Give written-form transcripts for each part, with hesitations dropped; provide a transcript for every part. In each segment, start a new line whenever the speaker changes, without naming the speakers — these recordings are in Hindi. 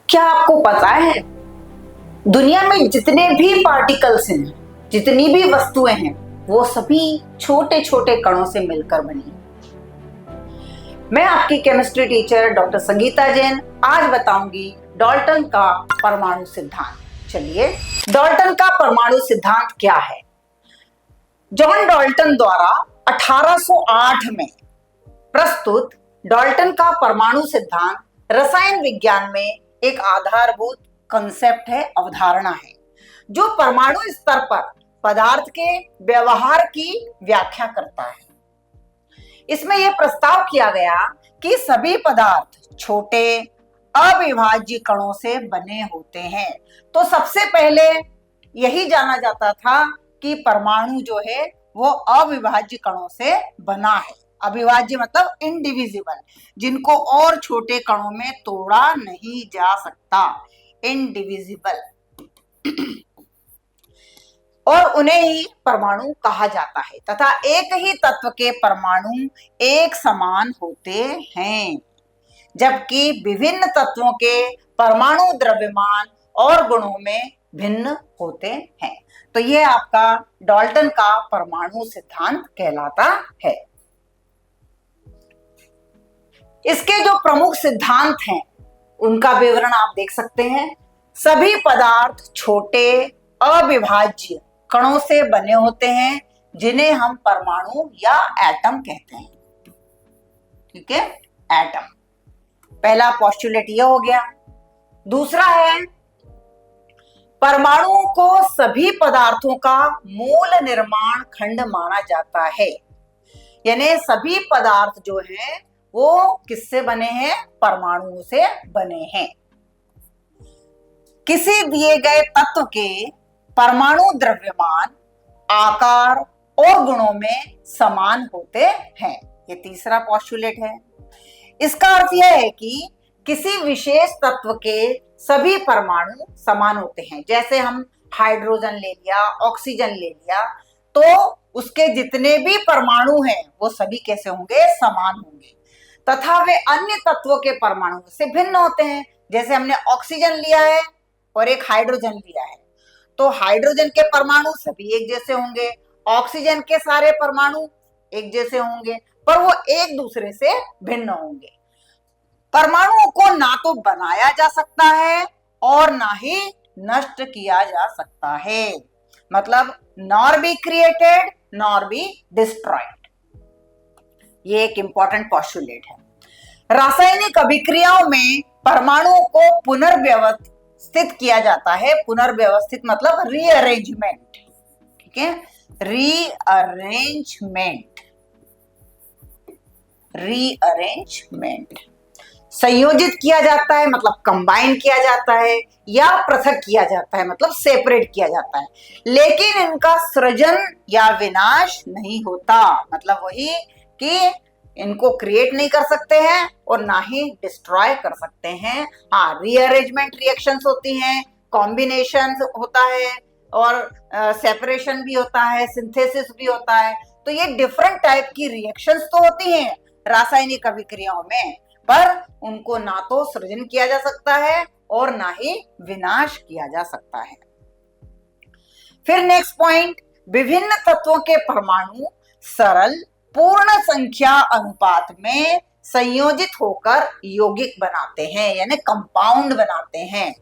क्या आपको पता है दुनिया में जितने भी पार्टिकल्स हैं, जितनी भी वस्तुएं हैं, वो सभी छोटे छोटे कणों से मिलकर बनी हैं। मैं आपकी chemistry teacher doctor Sangeeta Jain आज बताऊंगी डाल्टन का परमाणु सिद्धांत। चलिए, डाल्टन का परमाणु सिद्धांत क्या है? जॉन डाल्टन द्वारा 1808 में प्रस्तुत डाल्टन का परमाणु सिद्धांत रसायन विज्ञान में एक आधारभूत कंसेप्ट है, अवधारणा है, जो परमाणु स्तर पर पदार्थ के व्यवहार की व्याख्या करता है। इसमें यह प्रस्ताव किया गया कि सभी पदार्थ छोटे अविभाज्य कणों से बने होते हैं। तो सबसे पहले यही जाना जाता था कि परमाणु जो है वो अविभाज्य कणों से बना है। अविभाज्य मतलब इनडिविजिबल, जिनको और छोटे कणों में तोड़ा नहीं जा सकता, इनडिविजिबल, और उन्हें ही परमाणु कहा जाता है। तथा एक ही तत्व के परमाणु एक समान होते हैं, जबकि विभिन्न तत्वों के परमाणु द्रव्यमान और गुणों में भिन्न होते हैं। तो यह आपका डाल्टन का परमाणु सिद्धांत कहलाता है। इसके जो प्रमुख सिद्धांत हैं उनका विवरण आप देख सकते हैं। सभी पदार्थ छोटे अविभाज्य कणों से बने होते हैं, जिन्हें हम परमाणु या एटम कहते हैं। ठीक है, एटम। पहला पोस्टुलेट यह हो गया। दूसरा है, परमाणुओं को सभी पदार्थों का मूल निर्माण खंड माना जाता है। यानी सभी पदार्थ जो हैं वो किससे बने हैं? परमाणुओं से बने हैं। किसी दिए गए तत्व के परमाणु द्रव्यमान, आकार और गुणों में समान होते हैं। ये तीसरा पोस्टुलेट है। इसका अर्थ यह है कि किसी विशेष तत्व के सभी परमाणु समान होते हैं। जैसे हम हाइड्रोजन ले लिया, ऑक्सीजन ले लिया, तो उसके जितने भी परमाणु हैं वो सभी कैसे होंगे? समान होंगे। तथा वे अन्य तत्वों के परमाणुओं से भिन्न होते हैं। जैसे हमने ऑक्सीजन लिया है और एक हाइड्रोजन लिया है, तो हाइड्रोजन के परमाणु सभी एक जैसे होंगे, ऑक्सीजन के सारे परमाणु एक जैसे होंगे, पर वो एक दूसरे से भिन्न होंगे। परमाणुओं को ना तो बनाया जा सकता है और ना ही नष्ट किया जा सकता है। मतलब nor be created nor be destroyed. ये एक इंपॉर्टेंट पोस्टुलेट है। रासायनिक अभिक्रियाओं में परमाणुओं को पुनर्व्यवस्थित किया जाता है। पुनर्व्यवस्थित मतलब रीअरेंजमेंट। ठीक है, रीअरेंजमेंट, रीअरेंजमेंट। संयोजित किया जाता है मतलब कंबाइन किया जाता है, या पृथक किया जाता है मतलब सेपरेट किया जाता है। लेकिन इनका सृजन या विनाश नहीं होता। मतलब वही कि इनको क्रिएट नहीं कर सकते हैं और ना ही डिस्ट्रॉय कर सकते हैं। हाँ, रीअरेंजमेंट रिएक्शंस होती हैं, कॉम्बिनेशन होता है, और सेपरेशन भी होता है, सिंथेसिस भी होता है। तो ये डिफरेंट टाइप की रिएक्शंस तो होती हैं रासायनिक अभिक्रियाओं में, पर उनको ना तो सृजन किया जा सकता है और ना ही विनाश किया जा सकता है। फिर नेक्स्ट पॉइंट, विभिन्न तत्वों के परमाणु सरल पूर्ण संख्या अनुपात में संयोजित होकर यौगिक बनाते हैं, यानी कंपाउंड बनाते हैं।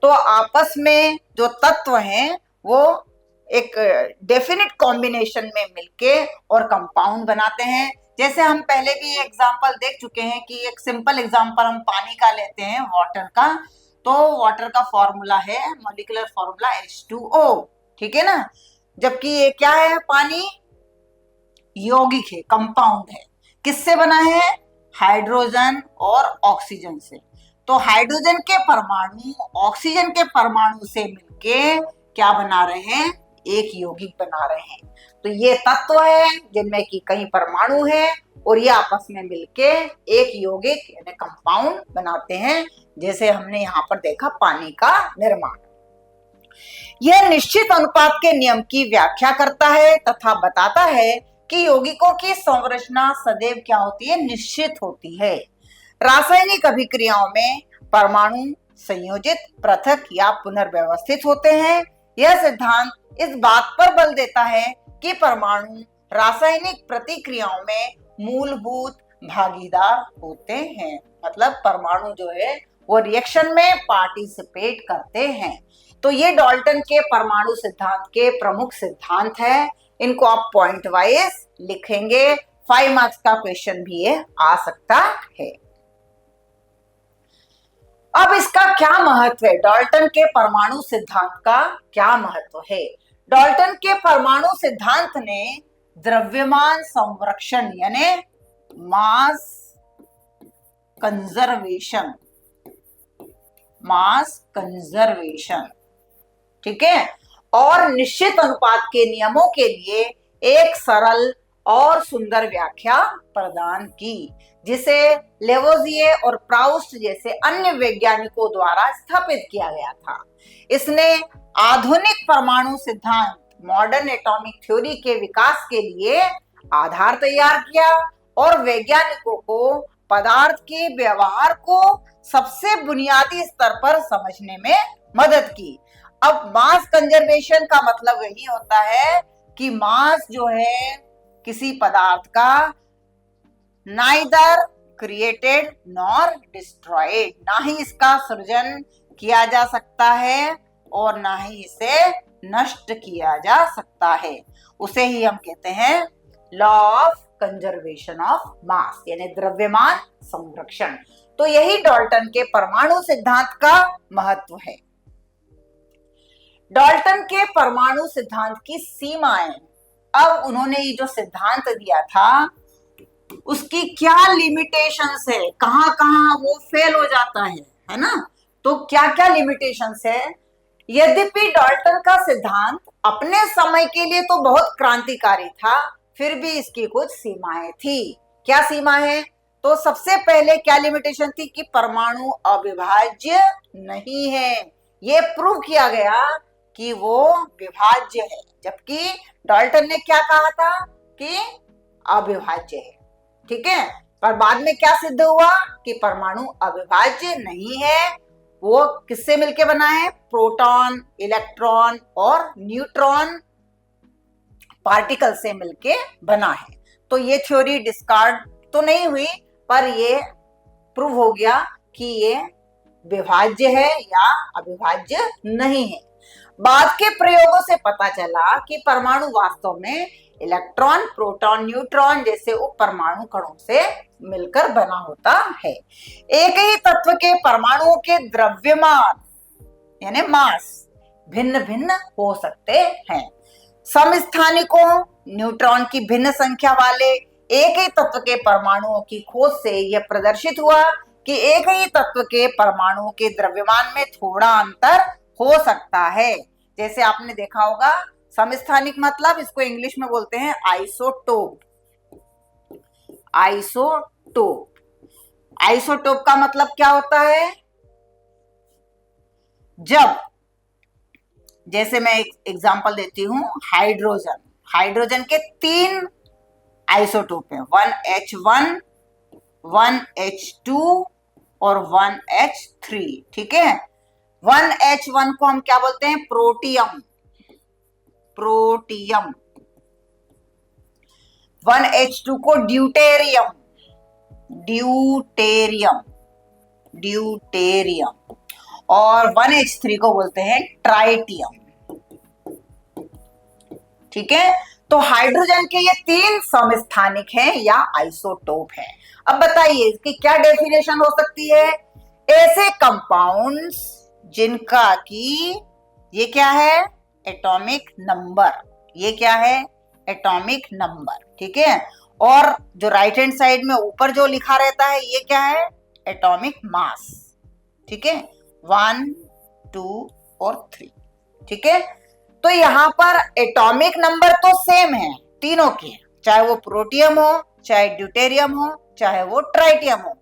तो आपस में जो तत्व हैं वो एक डेफिनेट कॉम्बिनेशन में मिलके और कंपाउंड बनाते हैं। जैसे हम पहले भी एग्जांपल देख चुके हैं कि एक सिंपल एग्जांपल हम पानी का लेते हैं, वाटर का। तो वाटर का फॉर्मूला है, मॉलिक्यूलर फॉर्मूला H2O। ठीक है ना, जबकि ये क्या है? पानी यौगिक है, कंपाउंड है। किससे बना है? हाइड्रोजन और ऑक्सीजन से। तो हाइड्रोजन के परमाणु ऑक्सीजन के परमाणु से मिलके क्या बना रहे हैं? एक यौगिक बना रहे हैं। तो ये तत्व है जिनमें कि कई परमाणु हैं और ये आपस में मिलके एक यौगिक यानी कंपाउंड बनाते हैं। जैसे हमने यहाँ पर देखा पानी का निर्माण। यह निश्चित अनुपात के नियम की व्याख्या करता है तथा बताता है कि यौगिकों की संरचना सदैव क्या होती है? निश्चित होती है। रासायनिक अभिक्रियाओं में परमाणु संयोजित, पृथक या पुनर्व्यवस्थित होते हैं। यह सिद्धांत इस बात पर बल देता है कि परमाणु रासायनिक प्रतिक्रियाओं में मूलभूत भागीदार होते हैं। मतलब परमाणु जो है वो रिएक्शन में पार्टिसिपेट करते हैं। तो ये डाल्टन के परमाणु सिद्धांत के प्रमुख सिद्धांत है। इनको आप पॉइंट वाइज लिखेंगे। 5 मार्क्स का क्वेश्चन भी ये आ सकता है। अब इसका क्या महत्व है? डाल्टन के परमाणु सिद्धांत का क्या महत्व है? डाल्टन के परमाणु सिद्धांत ने द्रव्यमान संरक्षण यानी मास कंजर्वेशन, ठीक है, और निश्चित अनुपात के नियमों के लिए एक सरल और सुंदर व्याख्या प्रदान की, जिसे लेवोजिए और प्राउस्ट जैसे अन्य वैज्ञानिकों द्वारा स्थापित किया गया था। इसने आधुनिक परमाणु सिद्धांत मॉडर्न एटॉमिक थ्योरी के विकास के लिए आधार तैयार किया और वैज्ञानिकों को पदार्थ के व्यवहार को सबसे बुनियादी स्तर पर समझने में मदद की। अब मास कंजर्वेशन का मतलब यही होता है कि मास जो है किसी पदार्थ का नाइदर क्रिएटेड नॉर डिस्ट्रॉयड, ना ही इसका सृजन किया जा सकता है और ना ही इसे नष्ट किया जा सकता है। उसे ही हम कहते हैं law of conservation of mass यानी द्रव्यमान संरक्षण। तो यही डाल्टन के परमाणु सिद्धांत का महत्व है। डाल्टन के परमाणु सिद्धांत की सीमाएं, अब उन्होंने ये जो सिद्धांत दिया था उसकी क्या लिमिटेशंस है, कहां कहां वो फेल हो जाता है ना? तो क्या क्या लिमिटेशंस है? यद्यपि डाल्टन का सिद्धांत अपने समय के लिए तो बहुत क्रांतिकारी था, फिर भी इसकी कुछ सीमाएं थी। क्या सीमा है? तो सबसे पहले क्या लिमिटेशन थी कि परमाणु अविभाज्य नहीं है। ये प्रूव किया गया कि वो विभाज्य है, जबकि डाल्टन ने क्या कहा था कि अविभाज्य है, ठीक है। पर बाद में क्या सिद्ध हुआ कि परमाणु अविभाज्य नहीं है। वो किससे मिलके बना है? प्रोटॉन, इलेक्ट्रॉन और न्यूट्रॉन पार्टिकल से मिलके बना है। तो ये थ्योरी डिस्कार्ड तो नहीं हुई, पर ये प्रूव हो गया कि ये विभाज्य है या अविभाज्य नहीं है। बाद के प्रयोगों से पता चला कि परमाणु वास्तव में इलेक्ट्रॉन, प्रोटॉन, न्यूट्रॉन जैसे उप परमाणु कणों से मिलकर बना होता है। एक ही तत्व के परमाणुओं के द्रव्यमान यानी मास भिन्न भिन्न हो सकते हैं। समस्थानिकों न्यूट्रॉन की भिन्न संख्या वाले एक ही तत्व के परमाणुओं की खोज से यह प्रदर्शित हुआ कि एक ही तत्व के परमाणुओं के द्रव्यमान में थोड़ा अंतर हो सकता है। जैसे आपने देखा होगा समस्थानिक मतलब इसको इंग्लिश में बोलते हैं आइसोटोप। आइसोटोप का मतलब क्या होता है? जब, जैसे मैं एक एग्जांपल देती हूं, हाइड्रोजन के 3 आइसोटोप हैं, 1H1, 1H2 और 1H3, ठीक है। 1H1 को हम क्या बोलते हैं? प्रोटियम। 1H2 को ड्यूटेरियम। और 1H3 को बोलते हैं ट्राइटियम, ठीक है। तो हाइड्रोजन के ये 3 समस्थानिक हैं या आइसोटोप हैं। अब बताइए इसकी क्या डेफिनेशन हो सकती है? ऐसे कंपाउंड्स जिनका कि ये क्या है? Atomic number. ये क्या है? एटॉमिक नंबर, ठीक है। और जो राइट हैंड साइड में ऊपर जो लिखा रहता है ये क्या है? एटॉमिक मास, ठीक है। 1, 2 और 3, ठीक है। तो यहां पर एटॉमिक नंबर तो सेम है तीनों के, चाहे वो प्रोटियम हो, चाहे ड्यूटेरियम हो, चाहे वो ट्राइटियम हो,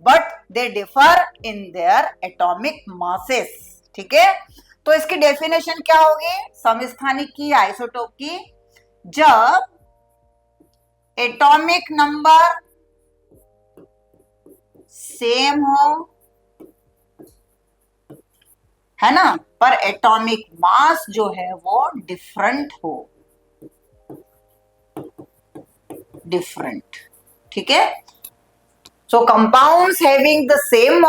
but they differ in their atomic masses, ठीक है। तो इसकी डेफिनेशन क्या होगी समस्थानिक की, आइसोटोप की? जब एटॉमिक नंबर सेम हो है ना, पर एटॉमिक मास जो है वो डिफरेंट हो, डिफरेंट, ठीक है। So compounds having the same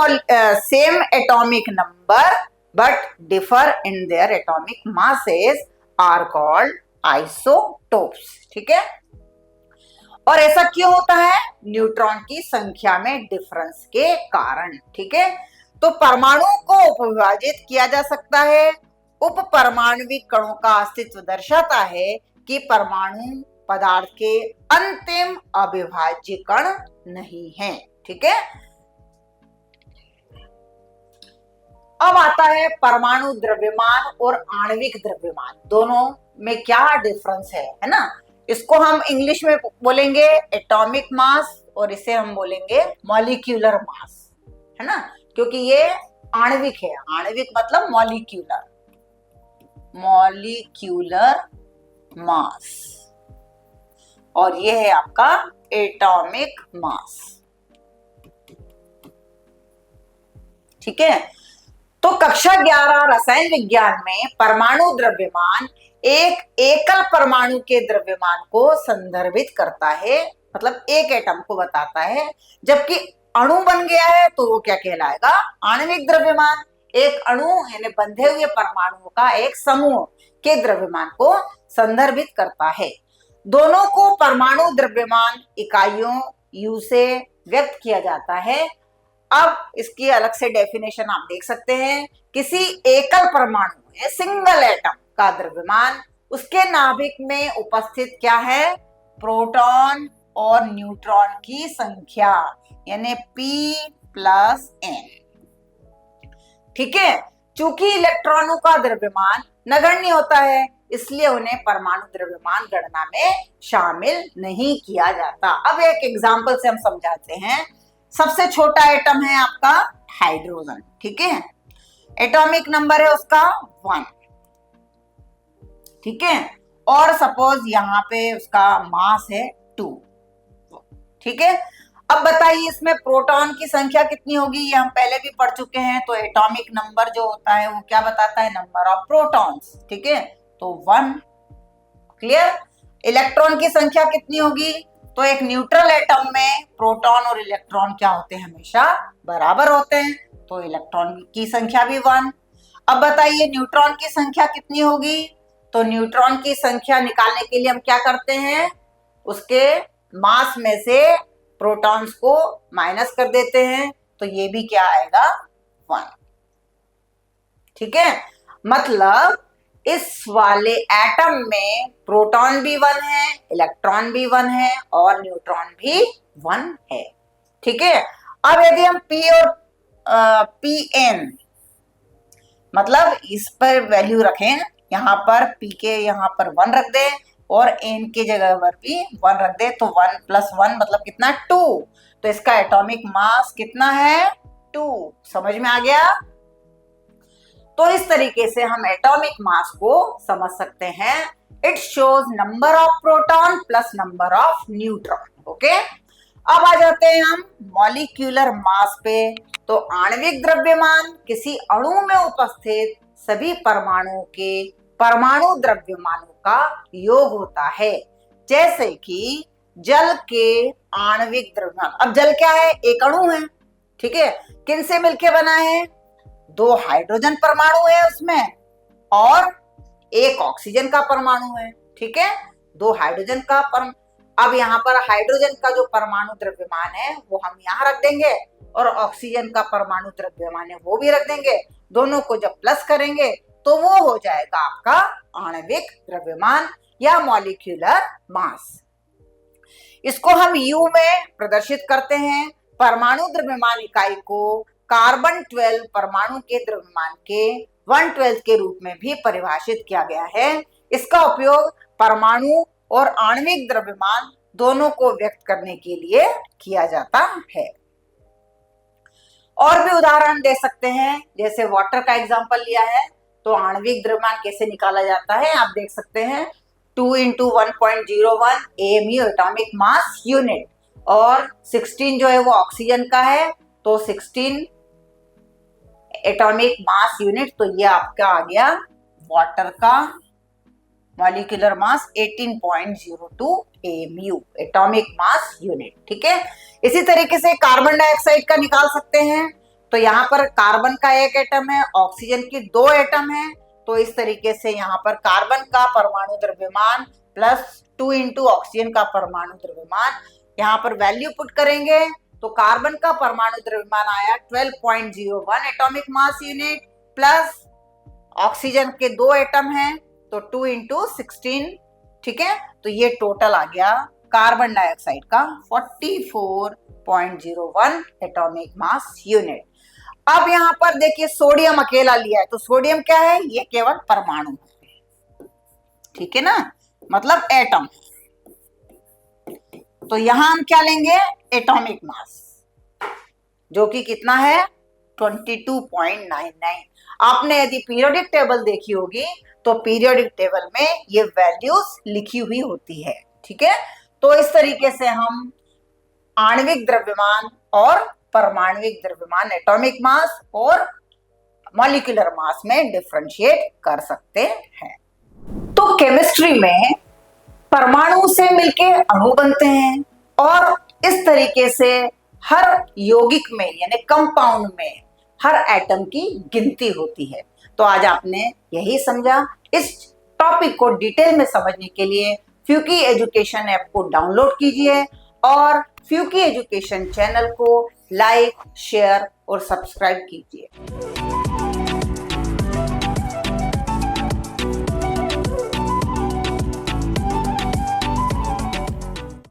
atomic number but differ in their atomic masses are called isotopes, ठीक है। और ऐसा क्यों होता है? न्यूट्रॉन की संख्या में डिफरेंस के कारण, ठीक है। तो परमाणु को उपविभाजित किया जा सकता है। उप परमाणविक कणों का अस्तित्व दर्शाता है कि परमाणु पदार्थ के अंतिम अविभाज्य कण नहीं है, ठीक है। अब आता है परमाणु द्रव्यमान और आणविक द्रव्यमान, दोनों में क्या डिफरेंस है ना। इसको हम इंग्लिश में बोलेंगे एटॉमिक मास और इसे हम बोलेंगे मॉलिक्यूलर मास, है ना, क्योंकि ये आणविक है। आणविक मतलब मॉलिक्यूलर, मॉलिक्यूलर मास, और ये है आपका एटॉमिक मास, ठीक है। तो कक्षा 11 रसायन विज्ञान में परमाणु द्रव्यमान एक एकल परमाणु के द्रव्यमान को संदर्भित करता है, मतलब एक एटम को बताता है। जबकि अणु बन गया है तो वो क्या कहलाएगा? आणविक द्रव्यमान। एक अणु यानी बंधे हुए परमाणुओं का एक समूह के द्रव्यमान को संदर्भित करता है। दोनों को परमाणु द्रव्यमान इकाइयों यू से व्यक्त किया जाता है। अब इसकी अलग से डेफिनेशन आप देख सकते हैं। किसी एकल परमाणु में सिंगल एटम का द्रव्यमान उसके नाभिक में उपस्थित क्या है? प्रोटॉन और न्यूट्रॉन की संख्या, यानी P+N, ठीक है। चूंकि इलेक्ट्रॉनों का द्रव्यमान नगण्य होता है, इसलिए उन्हें परमाणु द्रव्यमान गणना में शामिल नहीं किया जाता। अब एक एग्जांपल से हम समझाते हैं। सबसे छोटा एटम है आपका हाइड्रोजन, ठीक है। एटॉमिक नंबर है उसका 1, ठीक है। और सपोज यहां पे उसका मास है 2, ठीक है। अब बताइए इसमें प्रोटॉन की संख्या कितनी होगी? ये हम पहले भी पढ़ चुके हैं। तो एटॉमिक नंबर जो होता है वो क्या बताता है? नंबर ऑफ प्रोटॉन्स, ठीक है। तो 1, क्लियर। इलेक्ट्रॉन की संख्या कितनी होगी? तो एक न्यूट्रल एटम में प्रोटॉन और इलेक्ट्रॉन क्या होते हैं? हमेशा बराबर होते हैं, तो इलेक्ट्रॉन की संख्या भी 1। अब बताइए न्यूट्रॉन की संख्या कितनी होगी? तो न्यूट्रॉन की संख्या निकालने के लिए हम क्या करते हैं? उसके मास में से प्रोटॉन्स को माइनस कर देते हैं, तो ये भी क्या आएगा? 1, ठीक है। मतलब इस वाले एटम में प्रोटॉन भी 1 है, इलेक्ट्रॉन भी 1 है और न्यूट्रॉन भी 1 है, ठीक है। अब यदि हम P और Pn मतलब इस पर वैल्यू रखें, यहां पर P के यहां पर 1 रख दे और N के जगह पर भी 1 रख दे, तो 1 + 1 मतलब कितना? 2। तो इसका एटॉमिक मास कितना है? 2। समझ में आ गया? तो इस तरीके से हम एटॉमिक मास को समझ सकते हैं। It shows number of proton plus number of neutron, okay. अब आ जाते हैं हम मॉलिक्यूलर मास पे। तो आणविक द्रव्यमान किसी अणु में उपस्थित सभी परमाणुओं के परमाणु द्रव्यमानों का योग होता है। जैसे कि जल के आणविक द्रव्यमान। अब जल क्या है? एक अणु है, ठीक है। किन से मिलके बना है? 2 हाइड्रोजन परमाणु है उसमें और 1 ऑक्सीजन का परमाणु है, ठीक है। 2 हाइड्रोजन का अब यहाँ पर हाइड्रोजन का जो परमाणु द्रव्यमान है वो हम यहाँ रख देंगे और ऑक्सीजन का परमाणु द्रव्यमान है वो भी रख देंगे। दोनों को जब प्लस करेंगे तो वो हो जाएगा आपका आणविक द्रव्यमान या मॉलिक्यूलर मास। इसको हम यू में प्रदर्शित करते हैं। परमाणु द्रव्यमान इकाई को कार्बन 12 परमाणु के द्रव्यमान के 1/12 के रूप में भी परिभाषित किया गया है। इसका उपयोग परमाणु और आणविक द्रव्यमान दोनों को व्यक्त करने के लिए किया जाता है। और भी उदाहरण दे सकते हैं, जैसे वाटर का एग्जांपल लिया है, तो आणविक द्रव्यमान कैसे निकाला जाता है आप देख सकते हैं। 2 × 1.01 AMU एटॉमिक मास यूनिट, और 16 जो है वो ऑक्सीजन का है, तो 16 एटॉमिक मास यूनिट, तो ये आपका आ गया वाटर का molecular mass 18.02 AMU, atomic mass unit. ठीक है, इसी तरीके से कार्बन डाइऑक्साइड का निकाल सकते हैं। तो यहाँ पर कार्बन का एक एटम है, ऑक्सीजन की 2 एटम है, तो इस तरीके से यहाँ पर कार्बन का परमाणु द्रव्यमान प्लस 2 इंटू ऑक्सीजन का परमाणु द्रव्यमान, यहाँ पर वैल्यू पुट करेंगे तो कार्बन का परमाणु द्रव्यमान आया 12.01 atomic mass unit, plus oxygen के 2 एटम हैं तो 2 इंटू 16। ठीक है, तो ये टोटल आ गया कार्बन डाइऑक्साइड का 44.01 एटॉमिक मास यूनिट। अब यहाँ पर देखिए सोडियम अकेला लिया है, तो सोडियम क्या है, ये केवल परमाणु है। ठीक है ना, मतलब एटम। तो यहां हम क्या लेंगे, एटॉमिक मास, जो कि कितना है 22.99। आपने यदि पीरियोडिक टेबल देखी होगी तो पीरियोडिक टेबल में ये वैल्यूज लिखी हुई होती है। ठीक है, तो इस तरीके से हम आणविक द्रव्यमान और परमाणविक द्रव्यमान, एटॉमिक मास और मॉलिक्यूलर मास में डिफरेंशिएट कर सकते हैं। तो केमिस्ट्री में परमाणु से मिलके अणु बनते हैं और इस तरीके से हर यौगिक में यानी कंपाउंड में हर एटम की गिनती होती है। तो आज आपने यही समझा। इस टॉपिक को डिटेल में समझने के लिए फ्यूकी एजुकेशन ऐप को डाउनलोड कीजिए और फ्यूकी एजुकेशन चैनल को लाइक, शेयर और सब्सक्राइब कीजिए।